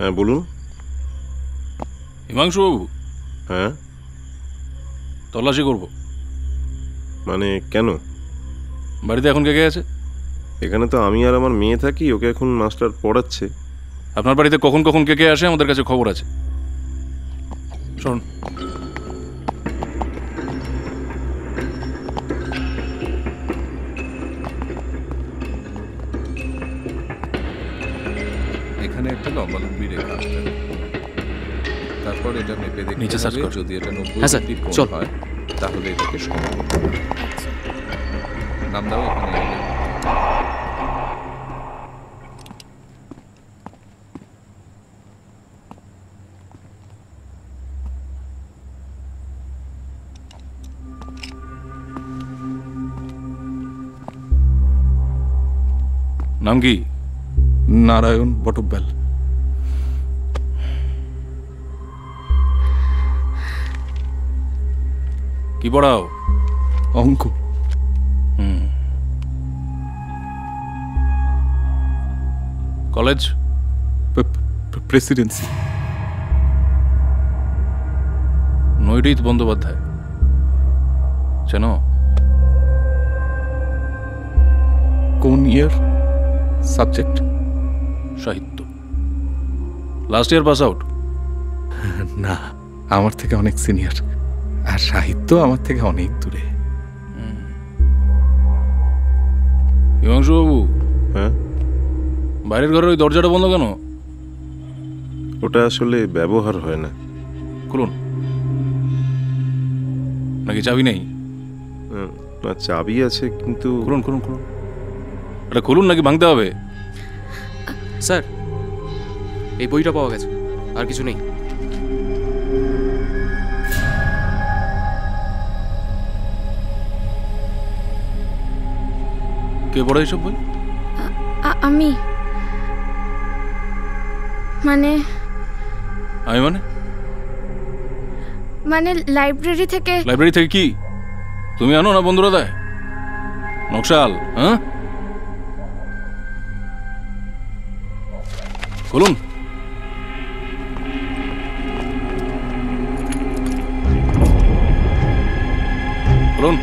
হ্যাঁ বলুন। হিমাংশুবাবু? হ্যাঁ, তল্লাশি করব। মানে কেন? বাড়িতে এখন কে কে আছে? এখানে তো আমি আর আমার মেয়ে থাকি, ওকে এখন মাস্টার পড়াচ্ছে। আপনার বাড়িতে কখন কখন কে কে আসে আমাদের কাছে খবর আছে। শোন, এখানে একটা লম্বালম্বি রেখা আসবে, তারপর এটা মেপে দেখতে নিচে সার্চ হবে, কর। যদি এটা 90 হ্যাঁ স্যার, ডিগ্রি কোণ চল। হয় তাহলে এটাকে সমান। নাম দাও এখানে এলে। নাম কি? নারায়ণ বটব্যাল। কি পড়াও? অঙ্ক। কলেজ? প্রেসিডেন্সি। নৈরিত বন্দ্যোপাধ্যায় চেনো? কোন ইয়ার? সাবজেক্ট? সাহিত্য। Last year pass out? না, আমার থেকে অনেক সিনিয়র, আর সাহিত্য আমার থেকে অনেক দূরে। হিমাংশুবাবু, হ্যাঁ, বাইরের ঘরের ওই দরজাটা বন্ধ কেন? ওটা আসলে ব্যবহার হয় না। খুলুন। নাকি চাবি নেই? না, চাবি আছে কিন্তু। খুলুন খুলুন খুলুন। এটা খুলুন নাকি ভাঙতে হবে? স্যার, এই বইটা পাওয়া গেছে, আর কিছু নেই। কে পড়ে এইসব বই? আমি মানে আমি মানে লাইব্রেরি থেকে। লাইব্রেরি থেকে কি তুমি আনো না বন্ধুরা দেয়? নকশাল? হ্যাঁ, খুলুন। খুলুন।